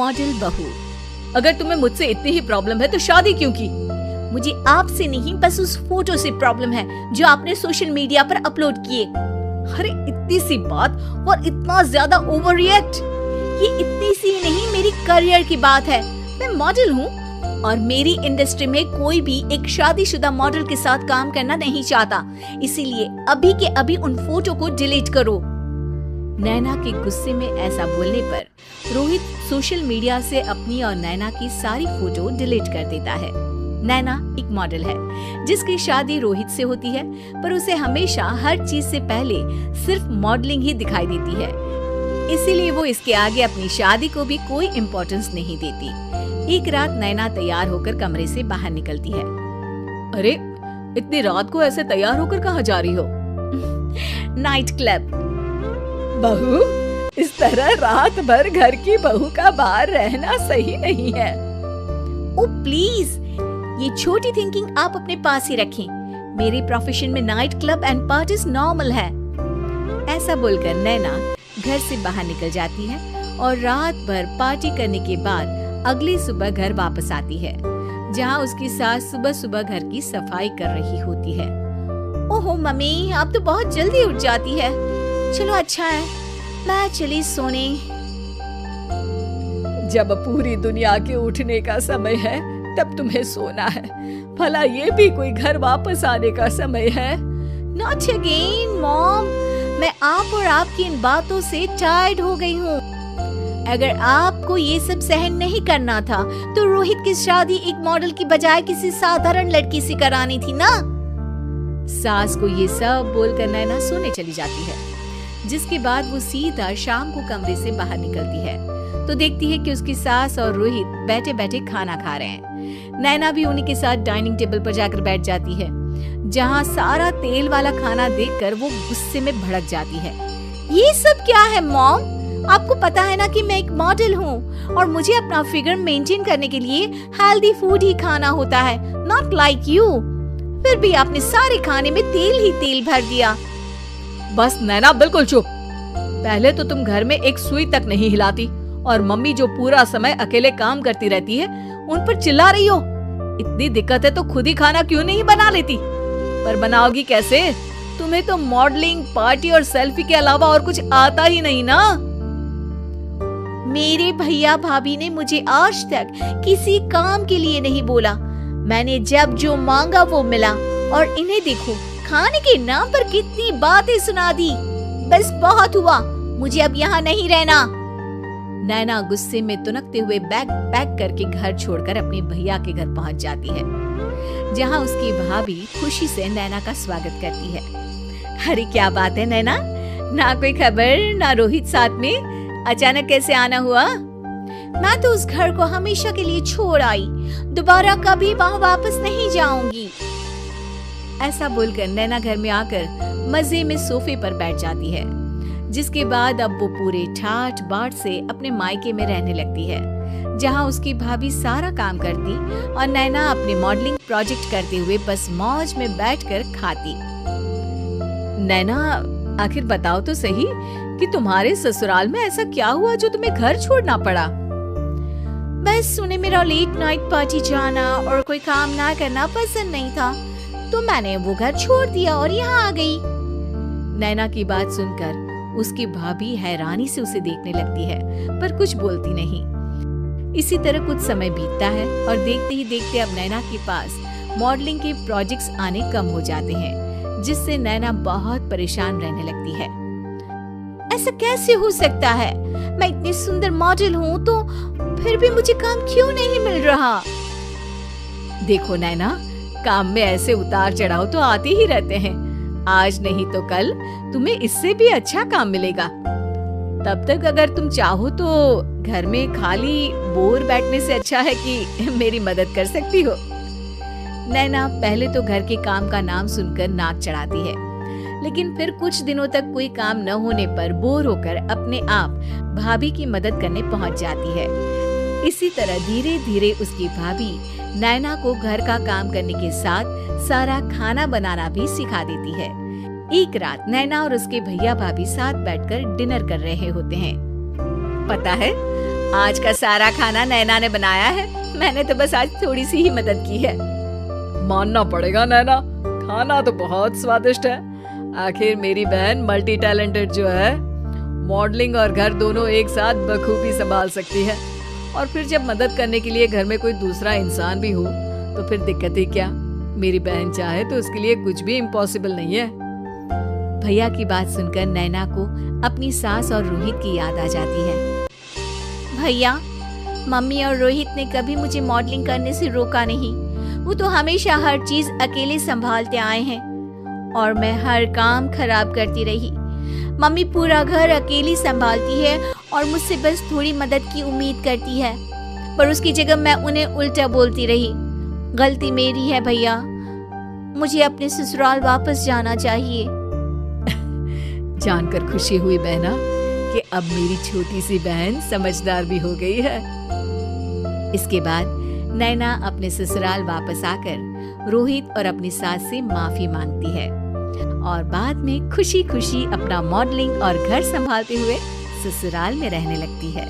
Model बहू, अगर तुम्हें मुझसे इतनी ही प्रॉब्लम है तो शादी क्यों की? मुझे आपसे नहीं, बस उस फोटो से प्रॉब्लम है जो आपने सोशल मीडिया पर अपलोड किए। अरे इतनी सी बात और इतना ज्यादा ओवर रिएक्ट? ये इतनी सी नहीं, मेरी करियर की बात है। मैं मॉडल हूँ और मेरी इंडस्ट्री में कोई भी एक शादीशुदा मॉडल के साथ काम करना नहीं चाहता, इसीलिए अभी के अभी उन फोटो को डिलीट करो। नैना के गुस्से में ऐसा बोलने पर रोहित सोशल मीडिया से अपनी और नैना की सारी फोटो डिलीट कर देता है। नैना एक मॉडल है जिसकी शादी रोहित से होती है, पर उसे हमेशा हर चीज से पहले सिर्फ मॉडलिंग ही दिखाई देती है, इसीलिए वो इसके आगे अपनी शादी को भी कोई इम्पोर्टेंस नहीं देती। एक रात नैना तैयार होकर कमरे से बाहर निकलती है। अरे इतनी रात को ऐसे तैयार होकर कहाँ जा रही हो? Night club. बहू, इस तरह रात भर घर की बहू का बाहर रहना सही नहीं है। ओ प्लीज, ये छोटी थिंकिंग आप अपने पास ही रखें। मेरे प्रोफेशन में night club and parties normal है। ऐसा बोलकर नैना घर से बाहर निकल जाती है और रात भर पार्टी करने के बाद अगली सुबह घर वापस आती है, जहाँ उसकी सास सुबह सुबह घर की सफाई कर रही होती है। ओहो मम्मी, आप तो बहुत जल्दी उठ जाती है। चलो अच्छा है, मैं चली सोने। जब पूरी दुनिया के उठने का समय है तब तुम्हें सोना है। भला ये भी कोई घर वापस आने का समय है? Not again, mom. मैं आप और आपकी इन बातों से टायर्ड हो गई हूँ। अगर आपको ये सब सहन नहीं करना था तो रोहित की शादी एक मॉडल की बजाय किसी साधारण लड़की से करानी थी ना। सास को ये सब बोलकर नैना सोने चली जाती है, जिसके बाद वो सीधा शाम को कमरे से बाहर निकलती है तो देखती है कि उसकी सास और रोहित बैठे बैठे खाना खा रहे हैं। नैना भी उन्हीं के साथ डाइनिंग टेबल पर जाकर बैठ जाती है, जहाँ सारा तेल वाला खाना देखकर वो गुस्से में भड़क जाती है। ये सब क्या है मॉम? आपको पता है ना कि मैं एक मॉडल हूँ और मुझे अपना फिगर मेंटेन करने के लिए हेल्दी फूड ही खाना होता है, नॉट लाइक यू। फिर भी आपने सारे खाने में तेल ही तेल भर दिया। बस नैना, बिल्कुल चुप। पहले तो तुम घर में एक सुई तक नहीं हिलाती और मम्मी जो पूरा समय अकेले काम करती रहती है उन पर चिल्ला रही हो। इतनी दिक्कत है तो खुद ही खाना क्यों नहीं बना लेती? पर बनाओगी कैसे? तुम्हें तो मॉडलिंग, पार्टी और सेल्फी के अलावा और कुछ आता ही नहीं ना। मेरे भैया भाभी ने मुझे आज तक किसी काम के लिए नहीं बोला। मैंने जब जो मांगा वो मिला और इन्हें देखो, खाने के नाम पर कितनी बातें सुना दी। बस बहुत हुआ, मुझे अब यहाँ नहीं रहना। नैना गुस्से में तुनकते हुए बैग पैक करके घर छोड़कर अपने भैया के घर पहुंच जाती है, जहां उसकी भाभी खुशी से नैना का स्वागत करती है। अरे क्या बात है नैना, ना कोई खबर ना रोहित साथ में, अचानक कैसे आना हुआ? मैं तो उस घर को हमेशा के लिए छोड़ आई, दोबारा कभी वहाँ वापस नहीं जाऊंगी। ऐसा बोलकर नैना घर में आकर मजे में सोफे पर बैठ जाती है, जिसके बाद अब वो पूरे ठाठ बाट से अपने मायके में रहने लगती है, जहाँ उसकी भाभी सारा काम करती और नैना अपने मॉडलिंग प्रोजेक्ट करते हुए बस मौज में बैठकर खाती। नैना, आखिर बताओ तो सही कि तुम्हारे ससुराल में ऐसा क्या हुआ जो तुम्हें घर छोड़ना पड़ा? बस उन्हें मेरा लेट नाइट पार्टी जाना और कोई काम ना करना पसंद नहीं था, तो मैंने वो घर छोड़ दिया और यहाँ आ गई। नैना की बात सुनकर उसकी भाभी हैरानी से उसे देखने लगती है, पर कुछ बोलती नहीं। इसी तरह कुछ समय बीतता है और देखते ही देखते अब नैना के पास मॉडलिंग के प्रोजेक्ट्स आने कम हो जाते हैं, जिससे नैना बहुत परेशान रहने लगती है। ऐसा कैसे हो सकता है? मैं इतनी सुंदर मॉडल हूँ तो फिर भी मुझे काम क्यों नहीं मिल रहा? देखो नैना, काम में ऐसे उतार चढ़ाव तो आते ही रहते हैं। आज नहीं तो कल तुम्हें इससे भी अच्छा काम मिलेगा। तब तक अगर तुम चाहो तो घर में खाली बोर बैठने से अच्छा है कि मेरी मदद कर सकती हो। नैना पहले तो घर के काम का नाम सुनकर नाक चढ़ाती है, लेकिन फिर कुछ दिनों तक कोई काम न होने पर बोर होकर अपने आप भाभी की मदद करने पहुंच जाती है। इसी तरह धीरे धीरे उसकी भाभी नैना को घर का काम करने के साथ सारा खाना बनाना भी सिखा देती है। एक रात नैना और उसके भैया भाभी साथ बैठकर डिनर कर रहे होते हैं। पता है, आज का सारा खाना नैना ने बनाया है, मैंने तो बस आज थोड़ी सी ही मदद की है। मानना पड़ेगा नैना, खाना तो बहुत स्वादिष्ट है। आखिर मेरी बहन मल्टी टैलेंटेड जो है, मॉडलिंग और घर दोनों एक साथ बखूबी संभाल सकती है। और फिर जब मदद करने के लिए घर में कोई दूसरा इंसान भी हो तो फिर दिक्कत ही क्या। मेरी बहन चाहे तो उसके लिए कुछ भी इम्पॉसिबल नहीं है। भैया की बात सुनकर नैना को अपनी सास और रोहित की याद आ जाती है। भैया, मम्मी और रोहित ने कभी मुझे मॉडलिंग करने से रोका नहीं। वो तो हमेशा हर चीज अकेले संभालते आए हैं और मैं हर काम खराब करती रही। मम्मी पूरा घर अकेली संभालती है और मुझसे बस थोड़ी मदद की उम्मीद करती है, पर उसकी जगह मैं उन्हें उल्टा बोलती रही। गलती मेरी है भैया, मुझे अपने ससुराल वापस जाना चाहिए। जानकर खुशी हुई बहना कि अब मेरी छोटी सी बहन समझदार भी हो गई है। इसके बाद नैना अपने ससुराल वापस आकर रोहित और अपनी सास से माफी मांगती है और बाद में खुशी खुशी अपना मॉडलिंग और घर संभालते हुए ससुराल में रहने लगती है।